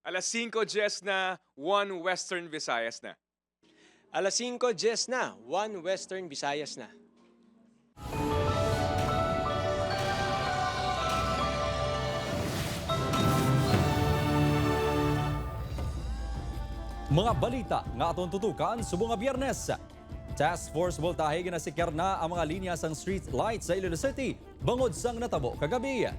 Alas 5:10 na, 1 Western Visayas na. Alas 5:10 na, 1 Western Visayas na. Mga balita nga atong tutukan subong nga Biyernes. Task Force voltahe ginasikar na ang mga linya sang street lights sa Silay City bangod sang natabo kagabi.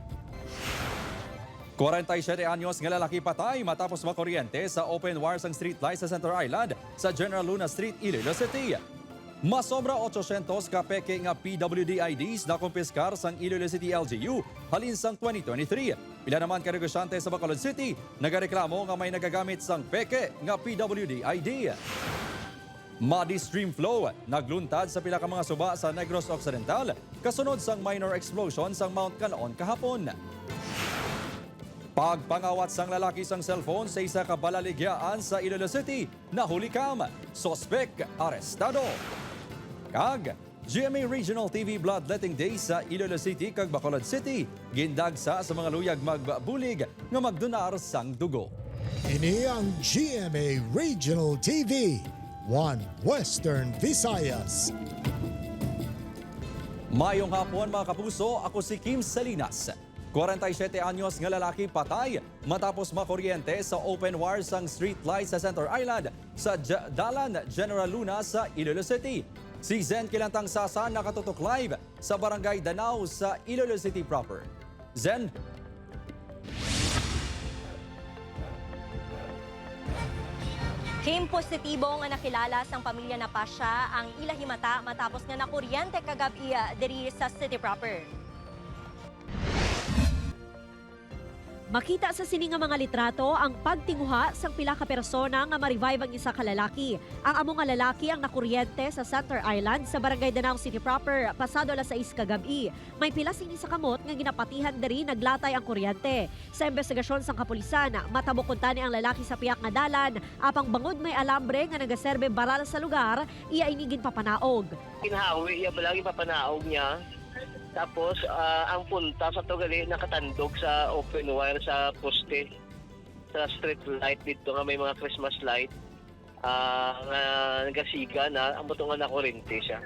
47 anyos nga lalaki patay matapos makuryente sa open wire sang street lights sa Center Island sa General Luna Street, Silay City. Masobra 800 ka peke nga PWD IDs na kumpiskar sang Silay City LGU halin sang 2023. Pila naman ka negosyante sa Bacolod City nagareklamo nga may nagagamit sang peke nga PWD ID. Muddy stream flow nagluntad sa pila ka mga suba sa Negros Occidental kasunod sang minor explosion sang Mount Kanlaon kahapon. Pagpangawat sang lalaki sang cellphone sa isa ka balaligyaan sa Silay City nahuli kam, sospek arestado. Kag GMA Regional TV Bloodletting Day sa Silay City kag Bacolod City gindagsa sa mga luyag magbulig nga magdonar sang dugo. Ini ang GMA Regional TV, 1 Western Visayas. Mayong hapon mga kapuso, ako si Kim Salinas. 47 anyos nga lalaki patay matapos makuryente sa open wire sang street light sa Center Island sa Dalan General Luna sa Silay City. Si Zen Kilantang Sasa nakatutok live sa Barangay Danao sa Silay City proper. Zen? Kim, positibo nga nakilala sang pamilya na pasya ang ilahimata matapos nga nakuryente kagabi diri sa city proper. Makita sa sini nga mga litrato ang pagtinguha sang pila ka persona nga ma-revive ang isa ka lalaki. Ang amo nga lalaki ang nakuryente sa Center Island sa Barangay Danao City proper pasado alas 6 kagabi. May pila sini sa kamot nga ginapatihan diri naglatay ang kuryente. Sa investigasyon sang kapulisan, matabok kuntani ang lalaki sa piyak nga dalan apang bangod may alambre nga nagaserbe baral sa lugar, iya inigin papanaog. Kinhawi, iya balagi papanaog niya. Tapos, ang punta sa tugali nakatandog sa open wire sa poste, sa street light dito nga may mga Christmas light, nga nagasiga na, ang buto nga nakurente siya.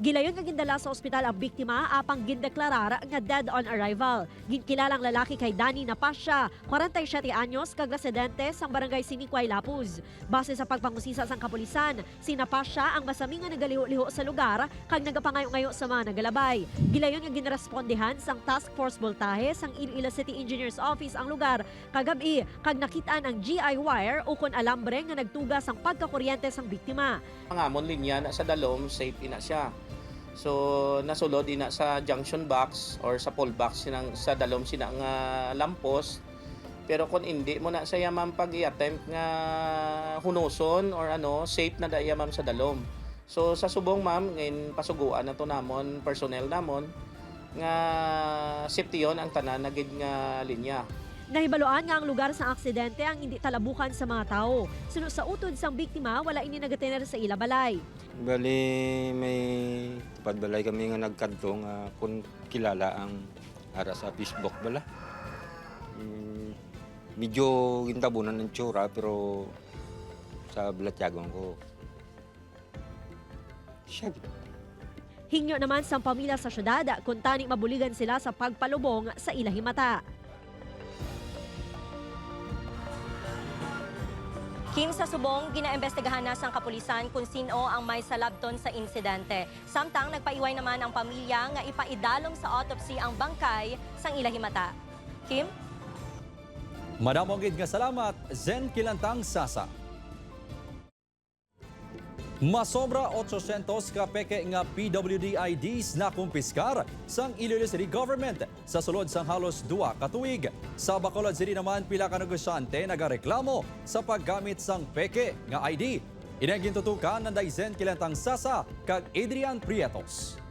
Gilayon nga gindala sa ospital ang biktima apang gindeklarar nga dead on arrival. Ginkilalang lalaki kay Dani Napasya, 47 anyos, kag residente sang barangay Siniquay, Lapuz. Base sa pagpangusisa sang kapulisan, si Napasya ang masami nga nagaliho-liho sa lugar kag nagapangayo-ngayo sa mga nagalabay. Gilayon nga ginrespondihan sang Task Force Voltahe sang Iloilo City Engineers Office ang lugar kagabi kag nakitaan ang GI wire ukon alambre nga nagtugas ang pagkakuryente sang biktima. Ang amon linya na sa dalom, safe ina siya. So nasulod ina sa junction box or sa pole box sa dalom sina nga lampos. Pero kung hindi mo na saya ma'am pag i-attempt nga hunoson or safe na daya ma'am sa dalom. So sa subong ma'am ngayon pasuguan na to namon personnel namon nga safety yon ang tanan nagid nga linya. Nahibaloan nga ang lugar sa aksidente ang hindi talabukan sa mga tao. Suno sa utod sang biktima, wala ini nagatiner sa ilabalay. Bali, may padbalay kami nga nagkanto nga kung kilala ang ara sa Facebook bala. Medyo gintabunan ng tsura pero sa balatyagon ko siya. Hingyo naman sa pamilya sa syudad kung tani mabuligan sila sa pagpalubong sa ilahimata. Kim, sa subong, ginaimbestigahan na sang kapulisan kung sino ang may salabton sa insidente. Samtang nagpaiway naman ang pamilya nga ipaidalom sa autopsy ang bangkay sang ilahimata. Kim? Madamong gid nga salamat, Zen Kilantang Sasa. Masobra 800 ka peke nga PWD IDs na kumpiskar sang Silay City government sa sulod sang halos 2 ka tuig. Sa Bacolod City naman pila ka negosyante nagareklamo sa paggamit sang peke nga ID. Inang gintutukan ng Zen Kilantang Sasa kag Adrian Prietos.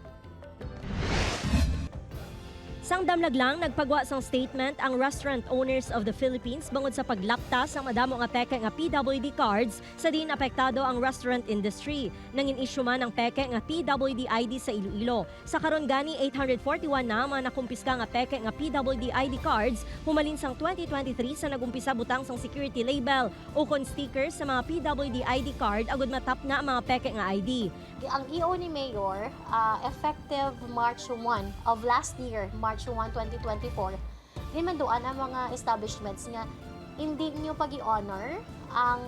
Sang damlag lang, nagpagwa sang statement ang Restaurant Owners of the Philippines bangod sa paglapta sa madamo nga peke nga PWD cards sa din apektado ang restaurant industry. Nangin issue man ang peke nga PWD ID sa Iloilo. Sa karon gani 841 na mga nakumpiska nga peke nga PWD ID cards humalin sang 2023 sa nagumpisa butang sang security label o kon stickers sa mga PWD ID card agud matap na ang mga peke nga ID. Ang EO ni Mayor, effective March 1 of last year, March 1, 2024, limanduan ang mga establishments nga hindi nyo pag-i-honor ang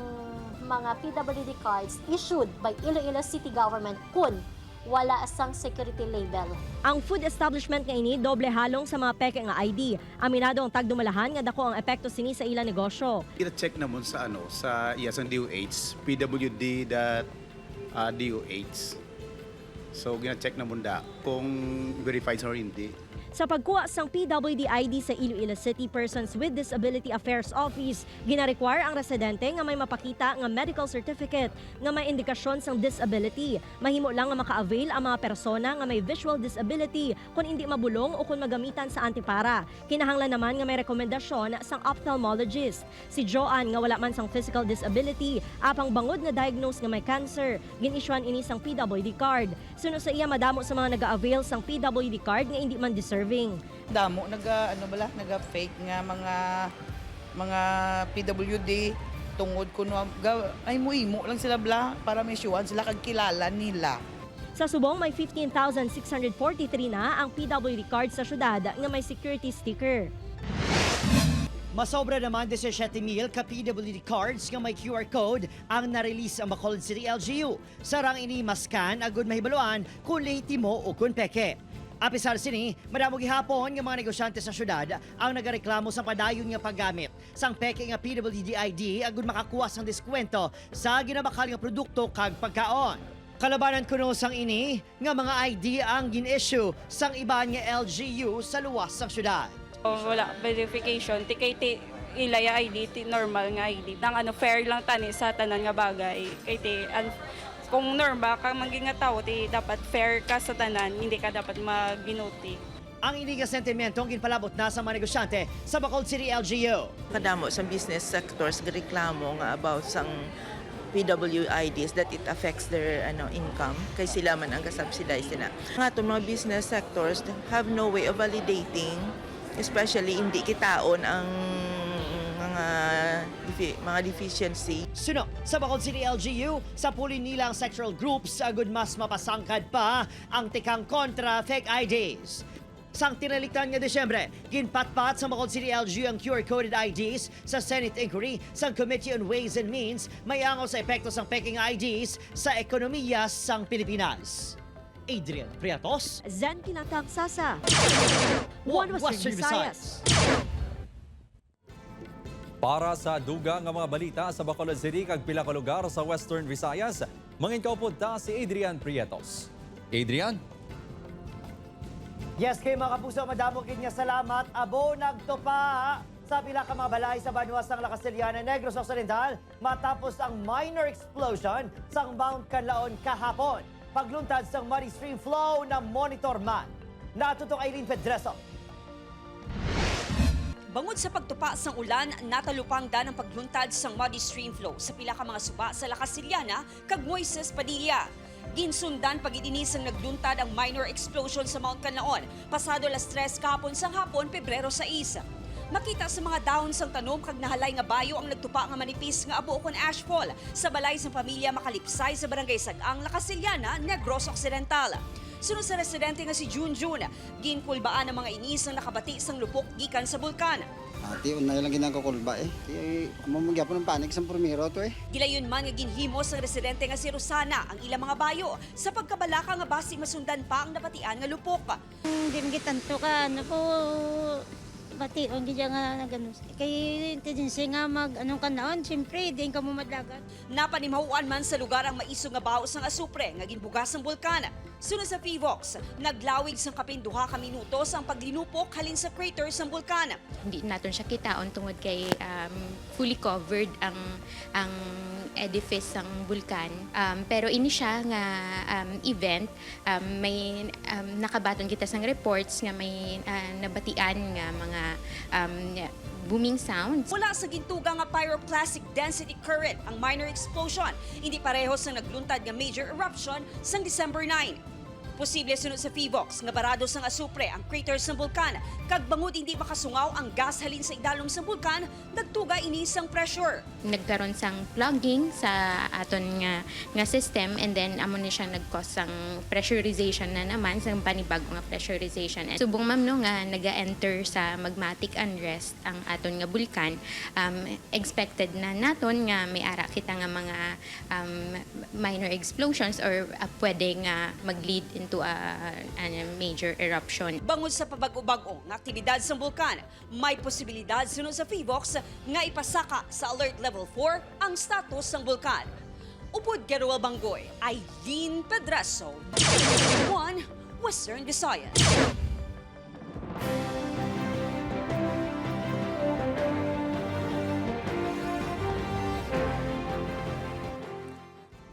mga PWD cards issued by Iloilo City Government kung wala sang security label. Ang food establishment nga ini doble halong sa mga peke nga ID. Aminado ang tagdumalahan nga dako ang epekto sini sa ilang negosyo. Ina-check naman sa sa iyasang DOH, PWD.DOH. So gina-check na munda kung verified or hindi. Sa pagkuha sang PWD ID sa Iloilo City Persons with Disability Affairs Office, gina-require ang residente nga may mapakita nga medical certificate nga may indikasyon sang disability. Mahimo lang nga maka-avail ang mga persona nga may visual disability kung hindi mabulong o kung magamitan sa antipara. Kinahanglan naman nga may rekomendasyon sang ophthalmologist. Si Joanne nga wala man sang physical disability, apang bangod nga diagnose nga may cancer, gin-issuean ini sang PWD card. Suno sa iya madamo sa mga nag-avail sang PWD card nga hindi man deserve. Damo naga-fake nga mga PWD tungod kuno ay muimo lang sila bla para may syuhan sila kag kilala nila. Sa subong may 15,643 na ang PWD card sa syudad nga may security sticker. Masobra naman 17,000 ka PWD cards nga may QR code ang na-release ang Bacolod City LGU. Sarang ini maskan agud mahibaluan kung lehitimo o kung peke. Apisar sini, madamo gihapon nga mga negosyante sa syudad ang nagareklamo sa padayon nga paggamit sang peke nga PWD ID agud makakuha sang diskwento sa ginabakal nga produkto kag pagkaon. Kalabanan kuno sang ini nga mga ID ang gin-issue sang iban nga LGU sa luwas sang syudad. Wala verification, tikay ilaya ID, normal nga ID. Nang fair lang tani sa tanan nga bagay. Kay kung normal ka maging nga tao, dapat fair ka sa tanan, hindi ka dapat maginuti. Ang iniga sentimentong ginpalabot na sa mga negosyante sa Bacolod City LGU. Kadamo sa business sectors reklamo nga about sang PWIDs that it affects their income kay sila man ang subsidize nila. Nga itong mga business sectors have no way of validating, especially hindi kitaon ang mga deficiency. Suno, sa Bacolod City LGU, sa pulin nilang sectoral groups, agud mas mapasangkad pa ang tikang kontra fake IDs. Sang tinaliktan nga Desyembre, ginpatpat sa Bacolod City LGU ang QR-coded IDs sa Senate Inquiry sa Committee on Ways and Means may angaw sa epekto sang peking IDs sa ekonomiya sang Pilipinas. Adrian Priatos, Zen Kinatang Sasa, One Western Visayas. Para sa dugang nga mga balita sa Bacolod City kag pila ka lugar sa Western Visayas, mangin punta si Adrian Prietos. Adrian? Yes, kay mga kapuso, madamo kid nga salamat. Abo nagtupa sa pila ka mga balay sa Banwas ng La Castellana, Negros Occidental matapos ang minor explosion sa Mount Kanlaon kahapon. Pagluntad sa muddy stream flow na monitor man. Natutok Aileen Pedreso. Bangod sa pagtupa sang ulan, natalupang dan ang pagluntad sang muddy stream flow sa pila ka mga suba sa La Castellana kag Moises Padilla. Ginsundan pag-idinis ang nagluntad ang minor explosion sa Mount Kanlaon pasado alas 3 kahapon sang hapon, Pebrero 6. Makita sa mga dahon sang tanom kag nahalay nga bayo ang nagtupa nga manipis nga abo kon ashfall sa balay sang pamilya Makalipsay sa barangay Sag-ang, La Castellana, Negros Occidental. Sunod sa residente nga si Junjun, ginkulbaan ang mga inis ang nakabati sang lupok gikan sa bulkan. Ati, unay lang ginagakulba Kaya mamagyapo ng panik sa primero to Gilayon man nga ginhimo sang residente nga si Rosana ang ilang mga bayo sa pagkabalaka nga basig masundan pa ang napatian nga lupok. Hindi magitanto ka, naku, pati ang gidya nga nagano. Kay tendency nga mag anong Kanlaon, siyempre din ka mo madlagat. Napanimawaan man sa lugar ang maiso nga baos ng asupre nga ginbugas ng bulkana. Sunod sa PWOX, naglawig sang kapinduha ka minutos ang paglinupok halin sa crater sa bulkana. Hindi natin siya kitaon tungod kay fully covered ang edifice ng bulkan. Pero ini siya nga event, may nakabaton kita sang reports nga may nabatian nga mga booming sounds. Mula sa gintuga nga pyroclastic density current ang minor explosion, hindi pareho sa nagluntad nga major eruption sang December 9. Posible sunod sa PWOX nga barado sang asupre ang crater sa bulkan. Kag bangod hindi makasungaw ang gas halin sa idalom sa bulkan, nagtuga ini sang pressure. Nagkaroon sang plugging sa aton nga system, and then amo ni siya nag-cause sang pressurization na naman, sang panibag nga pressurization. And subong ma'am no nga naga-enter sa magmatic unrest ang aton nga bulkan, expected na naton nga may ara kita nga mga minor explosions or pwede nga mag-lead into a major eruption. Bangod sa pabago-bago nga aktibidad sa bulkan, may posibilidad sunod sa PWOX nga ipasaka sa Alert Level 4 ang status ng bulkan. Upod Geruel Banggoy, Aileen Pedraso, 1 Western Visayas.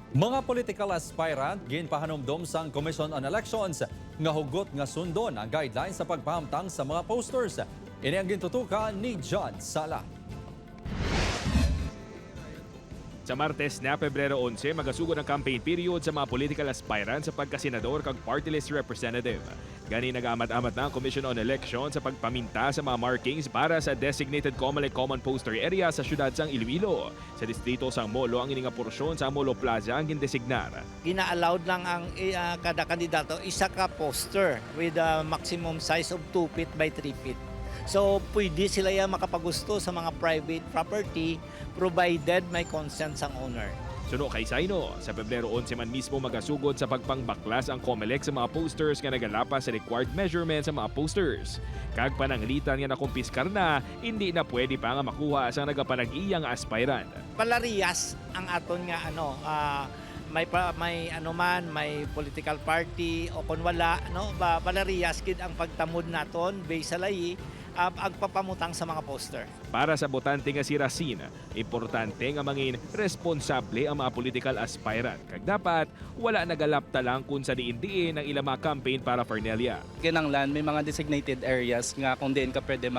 Mga political aspirant ginpahanumdom sang Commission on Elections nga hugot nga sundon ang guidelines sa pagpahamtang sa mga posters. Ini ang gintutukan ni John Sala. Sa Martes na Pebrero 11, magasugod ang campaign period sa mga political aspirants sa pagkasenador kag party list representative. Gani nag-amat-amat na ang Commission on Elections sa pagpaminta sa mga markings para sa designated COMELEC common poster area sa syudad sang Iloilo. Sa distrito sang Molo, ang ininga porsyon sa Molo Plaza ang gindesignar. Gina-allowed lang ang kada kandidato isa ka poster with a maximum size of 2 feet by 3 feet. So, pwede sila yan makapagusto sa mga private property provided may consent sang owner. Suno kay Saino, sa Pebrero 11 man mismo magasugod sa pagpangbaklas ang COMELEC sa mga posters nga nagalapas sa required measurements sa mga posters. Kag pananglitan nga nakumpiskar na, hindi na pwede pa nga makuha sa nagapanag-iyang aspirant. Palariyas ang aton nga may political party o kun wala palariyas gid ang pagtamod naton based sa layi agpapamutang sa mga poster. Para sa botante nga si Racine, importante nga mangin responsable ang mga political aspirant. Kag dapat wala nagalapta lang kung sa diin-diin ang ilang mga campaign paraphernalia. Kinanglan may mga designated areas nga kung diin ka pwede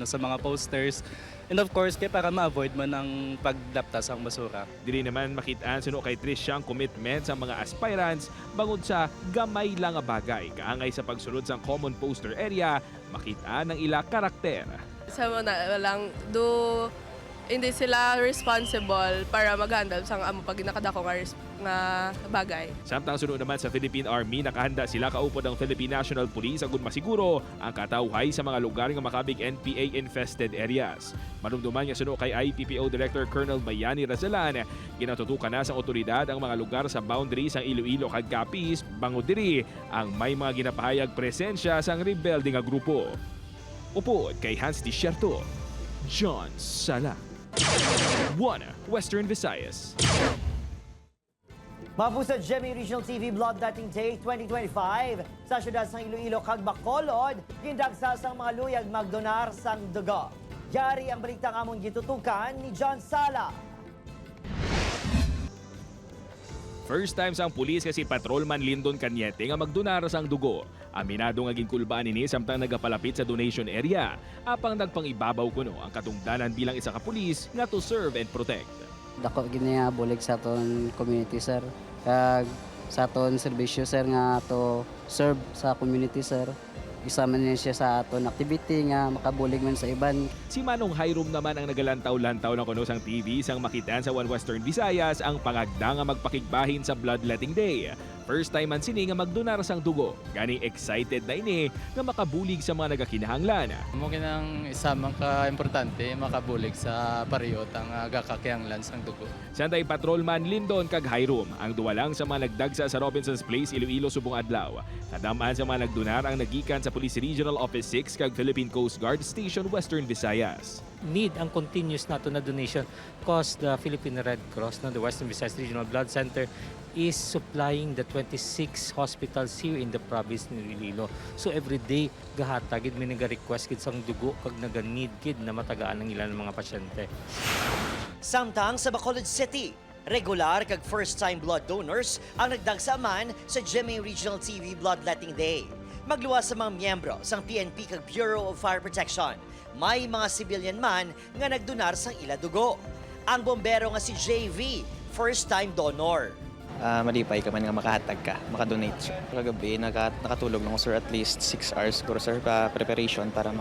sa mga posters. And of course, kaya para ma-avoid mo ng pagdaptas ang basura. Dili naman makitaan suno kay Trish ang commitment sa mga aspirants bangod sa gamay lang nga bagay. Kaangay sa pagsunod sa common poster area, makitaan ng ila karakter. Sa mga lang, hindi sila responsible para mag-handle sa amo pag nakadako nga bagay. Samtang sunod naman sa Philippine Army, nakahanda sila kaupod ang Philippine National Police agud masiguro ang katawhay sa mga lugar nga makabig NPA-infested areas. Manumduman nga sunod kay IPPO Director Colonel Bayani Razalan, ginatutukan na sa otoridad ang mga lugar sa boundaries ng Iloilo kag Capiz, bangod diri ang may mga ginapahayag presensya sang rebelde nga grupo. Upod kay Hans Desierto, John Sala, 1 Western Visayas. Mabu sa GMA Regional TV Blood Dating Day 2025 sa syudad sang Iloilo kag Bacolod, gindagsa sang mga luyag magdonar sang dugo. Yari ang balitang among gitutukan ni John Sala. First time sang pulis kasi Patrolman Lyndon Cañete nga magdonar sang dugo. Aminado nga ginkulbaan nini samtang nagapalapit sa donation area. Apang nagpangibabaw kuno ang katungdanan bilang isa ka pulis nga to serve and protect. Dako gini nga bulig sa aton community sir. Kag sa aton serbisyo sir nga to serve sa community sir. Isama niya siya sa aton activity nga makabulig man sa iban. Si Manong Hiram naman ang nagalantaw-lantaw ng kuno sang TV sang makitaan sa One Western Visayas ang pangagda nga magpakigbahin sa Bloodletting Day. first time man sini nga magdonar sang dugo. Gani excited na ini nga makabulig sa mga nagakinahanglan. Mo kinang isa man ka importante makabulig sa pariyot ang gakakianglan sang dugo. Santay Patrolman Lindon kag Hiram ang duwa lang sa mga nagdagsa sa Robinson's Place, Iloilo subong adlaw. Nadamaan sa mga nagdonar ang nagikan sa Police Regional Office 6 kag Philippine Coast Guard Station Western Visayas. Need ang continuous nato na donation because the Philippine Red Cross the Western Visayas Regional Blood Center is supplying the 26 hospitals here in the province ni Iloilo. So every day gahatagid mi naga-request gid sang dugo kag naga-need gid na matagaan ang ilan mga pasyente. Samtang sa Bacolod City, regular kag first-time blood donors ang nagdagsaman sa GMA Regional TV Bloodletting Day. Magluwas sa mga miyembro sang PNP kag Bureau of Fire Protection. May mga civilian man nga nagdonar sang ila dugo. Ang bombero nga si JV, first-time donor. Malipay ka man nga makahatag ka, makadonate siya. Kagabi, nakatulog lang ko sir at least 6 hours siguro sir preparation para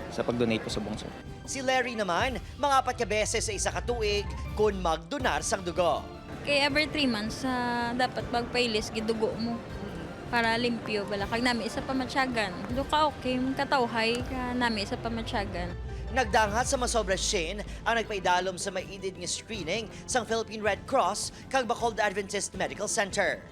sa pag-donate ko subong sir. Si Larry naman, mga 4 beses sa isa ka tuig kung magdonar sang dugo. Kaya every 3 months, dapat magpailis gidugo mo para limpyo bala kag nami isa pamatyagan. Do ka okay, katawhay ka nami isa pamatyagan. Nagdangat sa Masobra Shin ang nagpaidalom sa maidid nga screening sang Philippine Red Cross kag Bacolod Adventist Medical Center.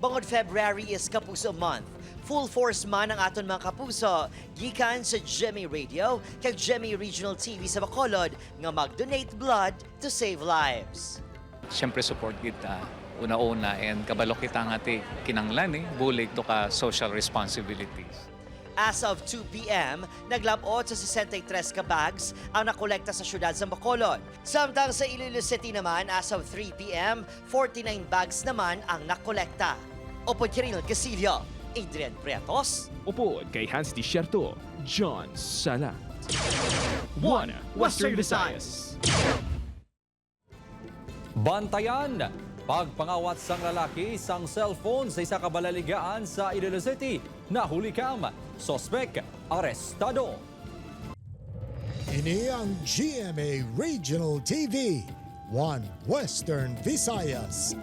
Bangod February is Kapuso Month. Full force man ang aton mga kapuso gikan sa GMA Radio kag GMA Regional TV sa Bacolod nga mag-donate blood to save lives. Siyempre support kita una-una and kabalo kita nga ti kinanglan bulig to ka social responsibilities. As of 2 p.m., naglabot sa 63 ka bags ang nakolekta sa syudad sa Bacolod. Samtang sa Iloilo City naman, as of 3 p.m., 49 bags naman ang nakolekta. Upod Kiril Casillo, Adrian Pretos. Upod kay Hans Tisierto, John Salat. 1 Western Visayas. Bantayan! Pagpangawat sang lalaki sang cellphone sa isa ka balaligaan sa Iloilo City. Nahuli kam, sospek, arestado. Ini ang GMA Regional TV, 1 Western Visayas.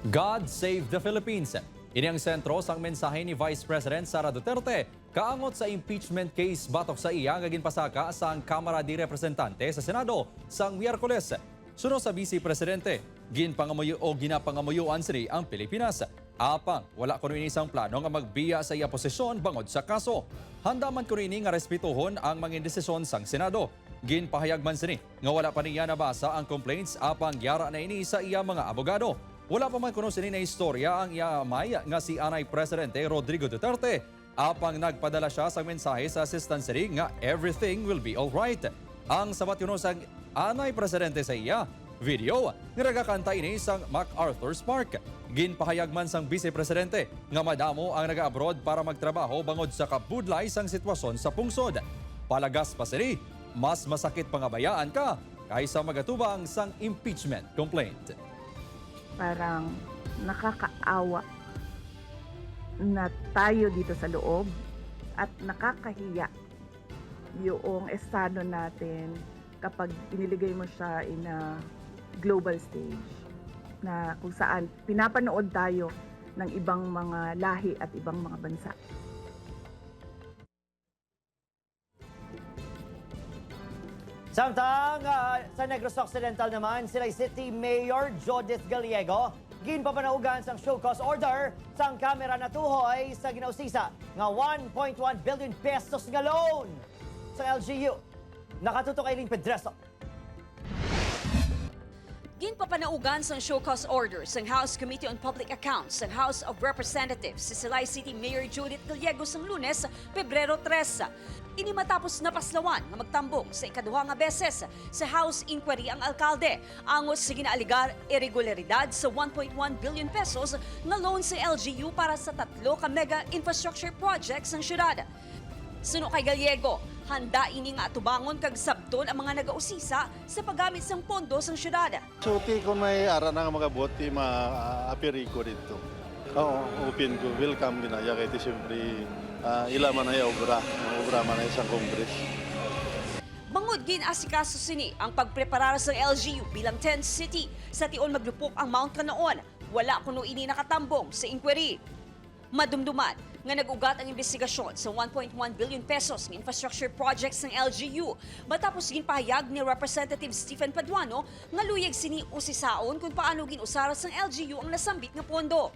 God save the Philippines. Ini ang sentro sang mensahe ni Vice President Sara Duterte kaangot sa impeachment case batok sa iya nga ginpasaka sang Kamara de Representante sa Senado sang Miyerkules. Suno sa Vice Presidente, ginapangamuyuan sini ang Pilipinas. Apang, wala kuno ini isang plano nga magbiya sa iya posisyon bangod sa kaso. Handa man kuno ini nga respetuhon ang mga desisyon sang Senado. Ginpahayag man sini nga wala pa niya nabasa ang complaints apang yara na ini sa iya mga abogado. Wala pa man kuno sini na istorya ang iya amay nga si Anay Presidente Rodrigo Duterte. Apang nagpadala siya sa mensahe sa assistant sini nga everything will be alright. Ang sabat kuno sang Anay Presidente sa iya video nga nagakanta ini sang MacArthur's Park. Ginpahayag man sang Vice Presidente nga madamo ang naga-abroad para magtrabaho bangod sa kabudlay sang sitwasyon sa pungsod. Palagas pa sini, mas masakit pangabayaan ka kaysa magatubang sang impeachment complaint. Parang nakakaawa na tayo dito sa loob at nakakahiya yung estado natin kapag iniligay mo siya in a global stage na kung saan pinapanood tayo ng ibang mga lahi at ibang mga bansa. Samtang sa Negros Occidental naman, Silay City Mayor Judith Gallego ginpapanaugan sang show cause order sang kamera na tuhoy sa ginausisa nga 1.1 billion pesos nga loan sa LGU. Nakatutok Eileen Pedreso. Ginpapanaugan sang show cause order sang House Committee on Public Accounts sang House of Representatives si Silay City Mayor Judith Gallego sang Lunes, Pebrero 3. Ini matapos napaslawan nga magtambong sa ikaduha nga beses sa House Inquiry ang alkalde angos sa ginaaligar irregularidad sa 1.1 billion pesos nga loan sa LGU para sa 3 ka mega infrastructure projects ng syudad. Suno kay Gallego, handa ini nga atubangon kag sabton ang mga nagausisa sa paggamit sang pondo sang syudad. So, kung may ara na mga boti, ma-apiri ko dito. Oo, open ko. Welcome ginaya kay siyempre ilaman na obra man na isang kongres. Bangod ginasikaso sini ang pagpreparar sa LGU bilang 10th city sa tion maglupok ang Mount Kanlaon. wala kuno ini nakatambong sa inquiry. Madumduman nga nag-ugat ang investigasyon sa 1.1 billion pesos ng infrastructure projects ng LGU matapos ginpahayag ni Representative Stephen Paduano nga luyag sini usisaon kung paano ginusaras ng LGU ang nasambit nga pondo.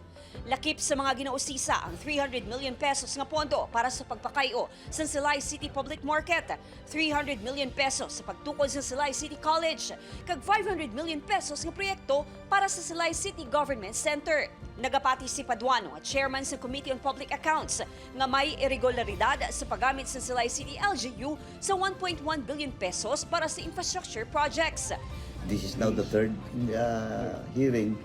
Lakip sa mga ginausisa ang 300 million pesos nga pondo para sa pagpakayo sa Silay City Public Market, 300 million pesos sa pagtukod sa Silay City College, kag 500 million pesos nga proyekto para sa Silay City Government Center. Nagapati si Paduano, chairman sa Committee on Public Accounts, nga may irregularidad sa paggamit sa Silay City LGU sa 1.1 billion pesos para sa infrastructure projects. This is now the third hearing.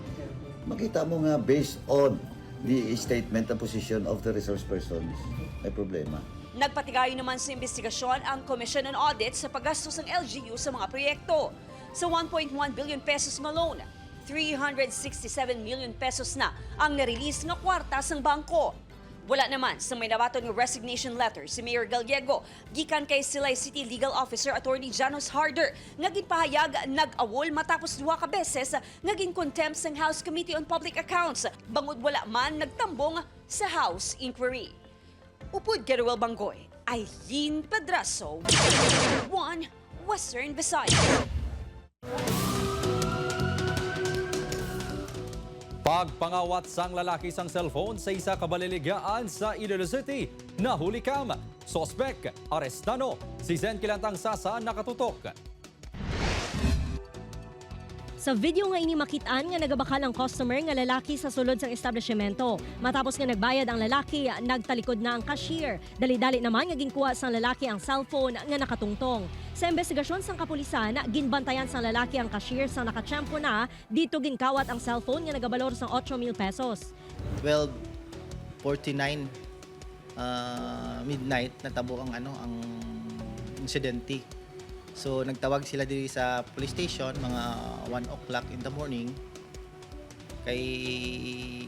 Makita mo nga based on the statement and position of the resource persons, may problema. Nagpatigayo naman sa investigasyon ang Commission on Audit sa paggastos ng LGU sa mga proyekto. Sa 1.1 billion pesos nga loan, 367 million pesos na ang na-release nga kwarta sang bangko. Wala naman sa may nabaton ng resignation letter si Mayor Gallego gikan kay Silay City Legal Officer Attorney Janos Harder nga ginpahayag nag-awol matapos 2 ka beses nga gincontempt sang House Committee on Public Accounts bangod wala man nagtambong sa House inquiry. Upod Keruel Bangoy, Aileen Pedraso, 1 Western Visayas. Pagpangawat sang lalaki sang cellphone sa isa ka baliligaan sa Silay City, nahuli kam. Sospek, arestano. Si Zen Kilantang Sasa nakatutok. Sa video nga ini makitaan nga nagabakal ang customer nga lalaki sa sulod sang establishmento. Matapos nga nagbayad ang lalaki, nagtalikod na ang cashier. Dali-dali naman nga ginkuha sang lalaki ang cellphone nga nakatungtong. Sa investigasyon sang kapulisan, ginbantayan sang lalaki ang cashier sang nakatsyempo na, dito ginkawat ang cellphone nga nagabalor sang 8,000 pesos. 12:49 midnight natabo ang ang insidente. So nagtawag sila diri sa police station mga 1 o'clock in the morning. Kay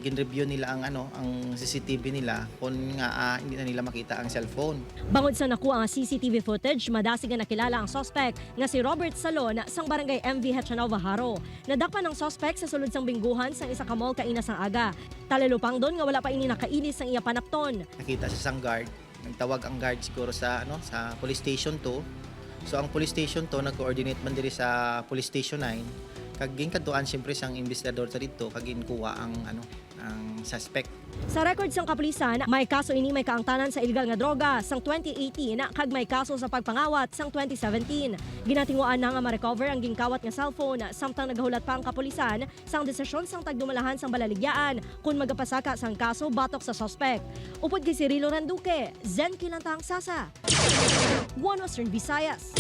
gin-review nila ang CCTV nila kung nga hindi na nila makita ang cellphone. Bangod sa nakuha ang CCTV footage, madasig nga nakilala ang suspect nga si Robert Salon sang barangay MV Hachanova Haro. Nadakpan ang suspect sa sulod sang bingguhan sang isa ka mall kaina sang aga. Talalupang doon nga wala pa ini nakailis sang iya panapton. Nakita siya sang guard, nagtawag ang guard siguro sa sa police station 2. So ang police station to nag-coordinate man diri sa police station 9 kag ginkaduan siyempre sang investigador sa dito kag ginkuha ang ang suspect. Sa record sang kapulisan, may kaso ini may kaangtanan sa illegal nga droga sang 2018 kag may kaso sa pagpangawat sang 2017. Ginatinguan na nga ma-recover ang gingkawat nga cellphone samtang nagahulat pa ang kapulisan sang desisyon sang tagdumalahan sang balaligyaan kung magapasaka sang kaso batok sa suspect. Upod kay Cirilo Randuque, Zen Kilantang Sasa, 1 Western Visayas.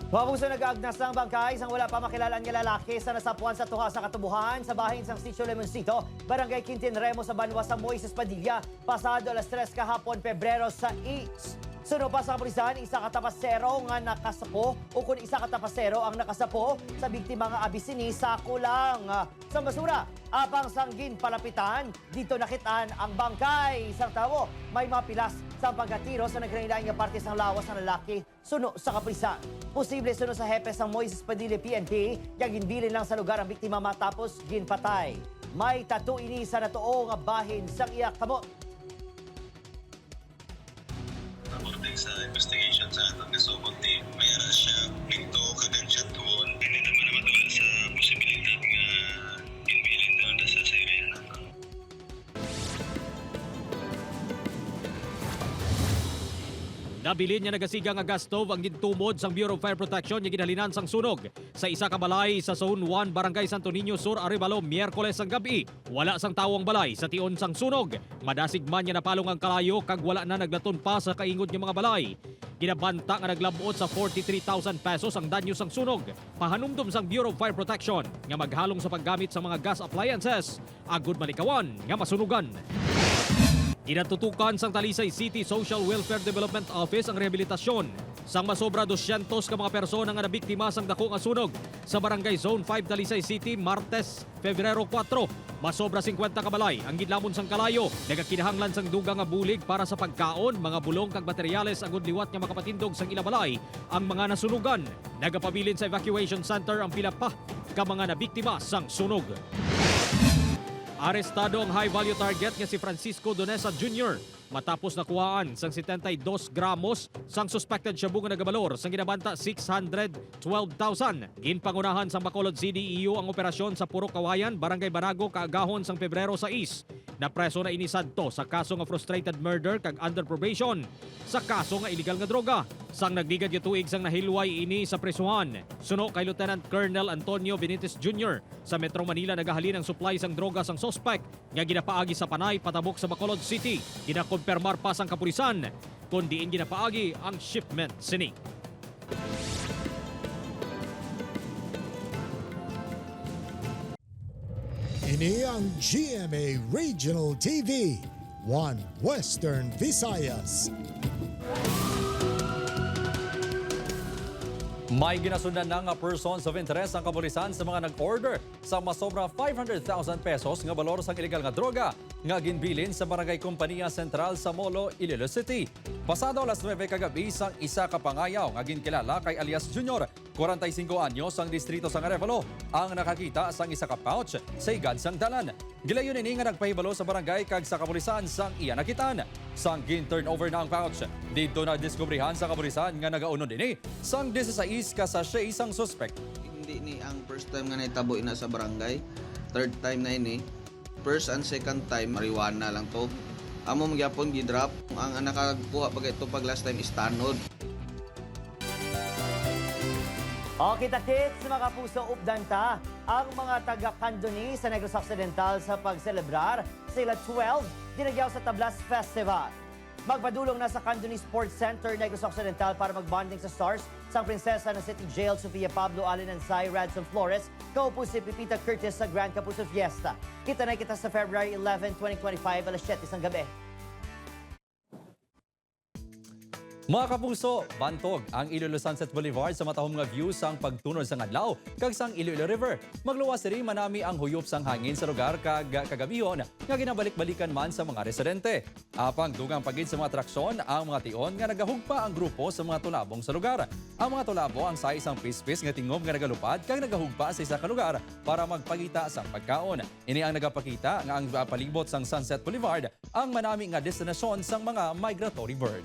Mabung sa nag-aagnas ng bangkay sang wala pa makilalaan nga lalaki sa nasapuan sa tuha sa katubuhan sa bahin sang Sitio Lemoncito, Barangay Quintin Remo sa Banwa sa Moises Padilla, pasado alas 3 kahapon Pebrero sa East. Suno pa sa kapulisan, isa katapasero nga nakasapo o kung isa katapasero ang nakasapo sa biktima nga abisini sa kulang. Sa basura, apang sanggin palapitan, dito nakitaan ang bangkay. Sang tawo, may mapilas sa pagkatiro sa nagkanilaan nga parte sang lawas ng lalaki. Suno sa kapulisan. Posible suno sa hepe sang Moises Padilla PNP, yang ginbilin lang sa lugar ang biktima matapos ginpatay. May tattoo ini sa natuo nga bahin sang iyak kamot. According sa investigation sa atong kasubot team, may siya pinto kagansyan tuon. Hindi naman matulad sa posibilidad nga inbilin doon sa area nato. Nabilin niya nagasiga nga gas stove ang gintumod sang Bureau of Fire Protection nga ginhalinan sang sunog sa isa ka balay sa Zone 1 Barangay Santo Niño Sur Arevalo Miyerkules ang gabi. Wala sang tawong balay sa tion sang sunog. Madasig man niya napalong ang kalayo kag wala na naglaton pa sa kaingod nga mga balay. Ginabanta nga naglabuot sa 43,000 pesos ang danyo sang sunog. Pahanumdum sang Bureau of Fire Protection nga maghalong sa paggamit sa mga gas appliances agud malikawan nga masunugan. Ginatutukan sang Talisay City Social Welfare Development Office ang rehabilitasyon sang masobra 200 ka mga persona nga nabiktima sang dako nga sunog sa Barangay Zone 5 Talisay City Martes, Febrero 4. Masobra 50 ka balay ang gidlamon sang kalayo. Nagakinahanglan sang duga nga bulig para sa pagkaon, mga bulong kag materyales agud liwat nga makapatindog sang ila balay ang mga nasunugan. Nagapabilin sa evacuation center ang pila pa ka mga nabiktima sang sunog. Arestado ang high-value target nga si Francisco Donesa Jr. matapos nakuhaan sang 72 gramos sang suspected shabu nga nagabalor sang ginabanta 612,000. Ginpangunahan sang Bacolod CDEU ang operasyon sa Purok Kawayan, Barangay Banago, kaagahon sang Pebrero 6. Napreso na inisadto sa kaso nga frustrated murder kag under probation sa kaso nga illegal nga droga. Sang nagligad yung tuig sang nahilway ini sa presuhan. Suno kay Lieutenant Colonel Antonio Benitez Jr. sa Metro Manila nagahalin ang supply sang droga sang suspect nga ginapaagi sa Panay patabok sa Bacolod City. Ginakumpirmar pa sang kapulisan kundi ginapaagi ang shipment sini. Ini ang GMA Regional TV, One Western Visayas. May ginasundan na nga persons of interest ang kapulisan sa mga nag-order sa masobra 500,000 pesos nga balor sa illegal nga droga nga ginbilin sa Barangay Kompanya Sentral sa Molo, Iloilo City. Pasado alas 9 kagabi sang isa ka pangayaw nga ginkilala kay alias Junior, 45 anyos ang distrito sang Arevalo, ang nakakita sang isa ka pouch sa igad sang dalan. Gilayon ini nga nagpahibalo sa barangay kag sa kapulisan sang iya nakitaan. Sang gin-turnover na ang pouch, dito na diskubrihan sa kapulisan nga nagaunod ini sang 16 ka sachet isang suspect. Hindi ni ang first time nga naitabo ina sa barangay. Third time na ini. First and second time, marijuana lang to. Amo magyapon gi-drop. Ang nakagakuha pag ito pag last time is tanod. O kita-kits mga kapuso, updanta ang mga taga-Candoni sa Negros Occidental sa pagselebrar sila 12 dinagyaw sa Tablas Festival. Magpadulong na sa Candoni Sports Center, Negros Occidental para magbonding sa stars sa prinsesa ng City Jail, Sofia Pablo Alinansay, Radson Flores, kaupo si Pipita Curtis sa Grand Kapuso Fiesta. Kita na kita sa February 11, 2025, alas 7 ng gabi. Mga kapuso, bantog ang Iloilo Sunset Boulevard sa matahom nga view sang pagtunod sang adlaw kag sang Iloilo River. Magluwas diri manami ang huyop sang hangin sa lugar kag kagabihon nga ginabalik-balikan man sa mga residente. Apang dugang pagid sa mga atraksyon ang mga tion nga nagahugpa ang grupo sa mga tulabong sa lugar. Ang mga tulabo ang sa isang pispis nga tingob nga nagalupad kag nagahugpa sa isa ka lugar para magpakita sang pagkaon. Ini ang nagapakita nga ang palibot sang Sunset Boulevard ang manami nga destinasyon sang mga migratory bird.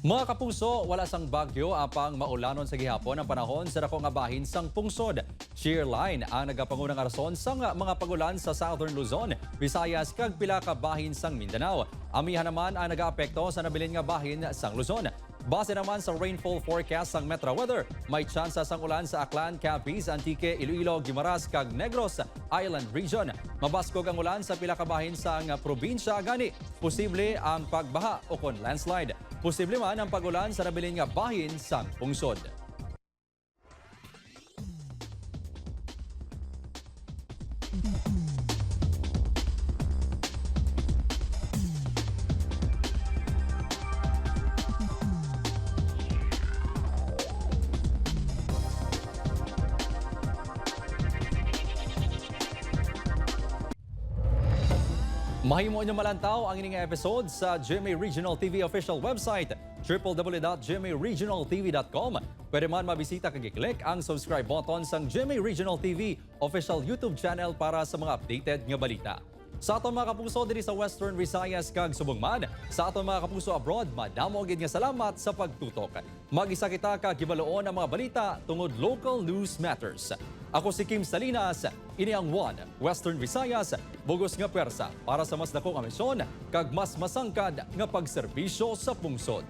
Mga kapuso, wala sang bagyo apang maulanon sa gihapon ang panahon sa dako nga bahin sang pungsod. Shear line ang nagapangunang rason sang mga pagulan sa Southern Luzon, Visayas kag pila ka bahin sang Mindanao. Amihan naman ang nagaapekto sa nabilin nga bahin sang Luzon. Base naman sa rainfall forecast sang Metro Weather, may tsansa sang ulan sa Aklan, Capiz, Antique, Iloilo, Guimaras kag Negros Island Region. Mabaskog ang ulan sa pila ka bahin sang probinsya gani. Posible ang pagbaha o kon landslide. Posible man ang pagulan sa nabilin nga bahin sang pungsod. Mahimo nyo malantaw ang ining episode sa GMA Regional TV official website www.gmaregionaltv.com. Pwede man mabisita kag i-click ang subscribe button sang GMA Regional TV official YouTube channel para sa mga updated nga balita. Sa aton mga kapuso diri sa Western Visayas kag subong man, sa aton mga kapuso abroad, madamo gid nga salamat sa pagtutok. Mag-isa kita kag gibaloon ang mga balita tungod local news matters. Ako si Kim Salinas, ini ang One Western Visayas, bugos nga pwersa para sa mas dakong amisyon kag mas masangkad nga pagserbisyo sa pungsod.